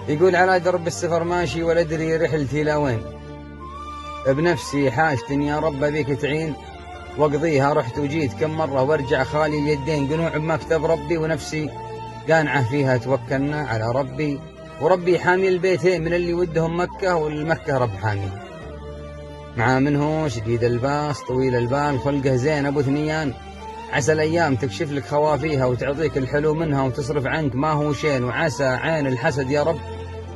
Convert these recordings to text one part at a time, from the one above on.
يقول على درب السفر ماشي ولا أدري رحلتي لوين، بنفسي حاجة يا رب بيك تعين، واقضيها رحت وجيت كم مرة وارجع خالي اليدين، قنوع بمكتب ربي ونفسي قانعة فيها توكلنا على ربي، وربي حامي البيتين من اللي ودهم مكة والمكة رب حامي. مع منه شديد الباس طويل البال خلقه زين أبو ثنيان، عسى الأيام تكشف لك خوافيها وتعطيك الحلو منها وتصرف عنك ما هو شين، وعسى عين الحسد يا رب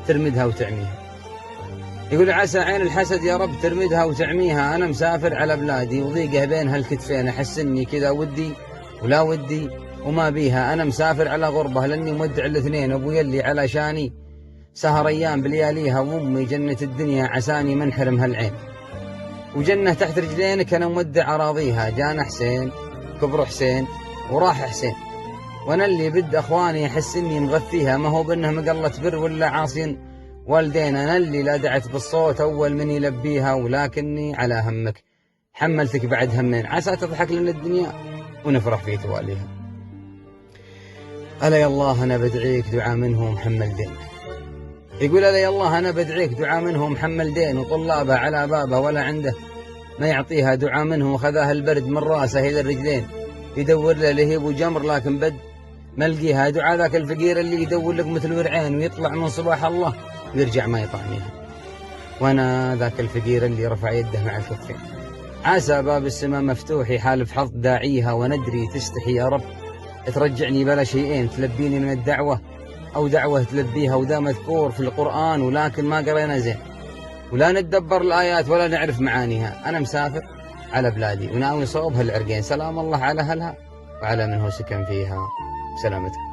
ترمدها وتعميها. يقول عسى عين الحسد يا رب ترمدها وتعميها، أنا مسافر على بلادي وضيقه بين هالكتفين، أحس إني كذا ودي ولا ودي وما بيها، أنا مسافر على غربة لأني مودع الاثنين، أبوي اللي علشاني سهر أيام بلياليها، وأمي جنة الدنيا عساني منحرم هالعين، وجنة تحت رجلينك أنا مودع أراضيها، جانا حسين كبر حسين وراح حسين، وأنا اللي بد أخواني أحس إني مغثيها، ما هو بأنه مقلة بر ولا عاصين والدين، أنا اللي لا دعت بالصوت أول من يلبيها، ولكني على همك حملتك بعد همين، عسى تضحك لنا الدنيا ونفرح في تواليها. ألا يا الله أنا بدعيك دعاء منه محمل دين، يقول ألا يا الله أنا بدعيك دعاء منه محمل دين، وطلابه على بابه ولا عنده ما يعطيها، دعاء منه وخذاها البرد من راسه إلى الرجلين، يدور له لهيب وجمر لكن بد ملقيها، دعاء ذاك الفقير اللي يدور لك مثل ورعين ويطلع من صباح الله ويرجع ما يطعميها، وانا ذاك الفقير اللي رفع يده مع الكفين، عسى باب السماء مفتوح يحالف حظ داعيها، وندري تستحي يا رب ترجعني بلا شيئين، تلبيني من الدعوة أو دعوة تلبيها، وذا مذكور في القرآن ولكن ما قرينا زين، ولا نتدبر الآيات ولا نعرف معانيها، أنا مسافر على بلادي وناوي صوب هالعرقين، سلام الله على أهلها وعلى من هو سكن فيها، سلامتكم.